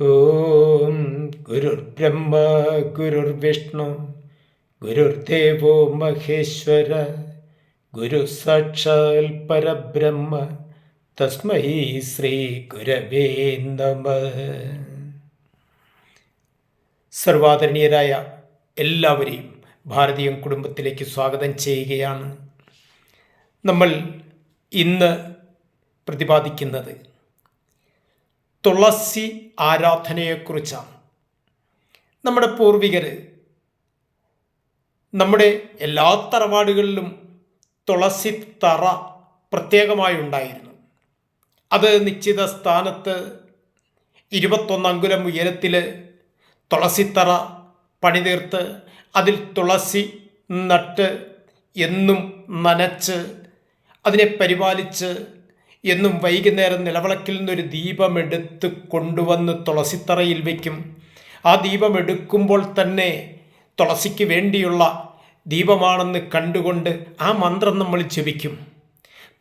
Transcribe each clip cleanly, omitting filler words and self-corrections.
ഓം ഗുരുർബ്രഹ്മ ഗുരുർവിഷ്ണു ഗുരുർദേവോ മഹേശ്വര ഗുരു സാക്ഷാൽ പരബ്രഹ്മ തസ്മൈ ശ്രീ ഗുരവേ നമഃ. സർവാദരണീയരായ എല്ലാവരെയും ഭാരതീയ കുടുംബത്തിലേക്ക് സ്വാഗതം ചെയ്യുകയാണ്. നമ്മൾ ഇന്ന് പ്രതിപാദിക്കുന്നത് തുളസി ആരാധനയെക്കുറിച്ചാണ്. നമ്മുടെ പൂർവികർ നമ്മുടെ എല്ലാ തറവാടുകളിലും തുളസി തറ പ്രത്യേകമായി ഉണ്ടായിരുന്നു. അത് നിശ്ചിത സ്ഥാനത്ത് 21 അങ്കുലം ഉയരത്തിൽ തുളസിത്തറ പണിതീർത്ത് അതിൽ തുളസി നട്ട് എന്നും നനച്ച് അതിനെ പരിപാലിച്ച് എന്നും വൈകുന്നേരം നിലവിളക്കിൽ നിന്നൊരു ദീപമെടുത്ത് കൊണ്ടുവന്ന് തുളസിത്തറയിൽ വയ്ക്കും. ആ ദീപം എടുക്കുമ്പോൾ തന്നെ തുളസിക്ക് വേണ്ടിയുള്ള ദീപമാണെന്ന് കണ്ടുകൊണ്ട് ആ മന്ത്രം നമ്മൾ ജപിക്കും.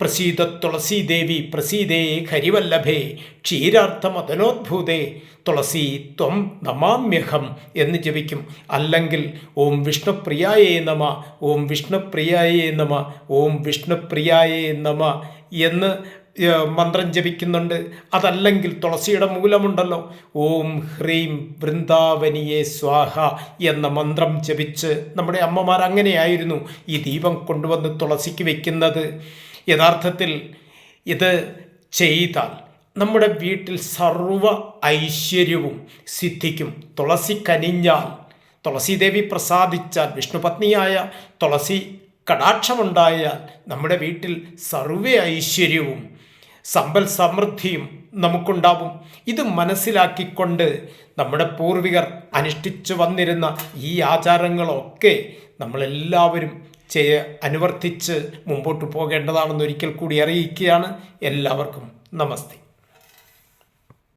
പ്രസീദ തുളസി ദേവി പ്രസീദേ ഹരിവല്ലഭേ ക്ഷീരാർത്ഥമതനോദ്ഭൂതേ തുളസി ത്വം നമാമ്യഹം എന്ന് ജപിക്കും. അല്ലെങ്കിൽ ഓം വിഷ്ണുപ്രിയായേ നമ, ഓം വിഷ്ണുപ്രിയായേ നമ, ഓം വിഷ്ണുപ്രിയായേ നമ എന്ന് മന്ത്രം ജപിക്കുന്നുണ്ട്. അതല്ലെങ്കിൽ തുളസിയുടെ മൂലമുണ്ടല്ലോ, ഓം ഹ്രീം വൃന്ദാവനിയെ സ്വാഹ എന്ന മന്ത്രം ജപിച്ച് നമ്മുടെ അമ്മമാർ അങ്ങനെയായിരുന്നു ഈ ദീപം കൊണ്ടുവന്ന് തുളസിക്ക് വെക്കുന്നത്. യഥാർത്ഥത്തിൽ ഇത് ചെയ്താൽ നമ്മുടെ വീട്ടിൽ സർവ ഐശ്വര്യവും സിദ്ധിക്കും. തുളസി കനിഞ്ഞാൽ, തുളസീദേവി പ്രസാദിച്ചാൽ, വിഷ്ണുപത്നിയായ തുളസി കടാക്ഷമുണ്ടായാൽ നമ്മുടെ വീട്ടിൽ സർവ്വ ഐശ്വര്യവും സമ്പൽ സമൃദ്ധിയും നമുക്കുണ്ടാവും. ഇത് മനസ്സിലാക്കിക്കൊണ്ട് നമ്മുടെ പൂർവികർ അനുഷ്ഠിച്ചു വന്നിരുന്ന ഈ ആചാരങ്ങളൊക്കെ നമ്മളെല്ലാവരും അനുവർത്തിച്ച് മുമ്പോട്ട് പോകേണ്ടതാണെന്ന് ഒരിക്കൽ കൂടി അറിയിക്കുകയാണ്. എല്ലാവർക്കും നമസ്തേ.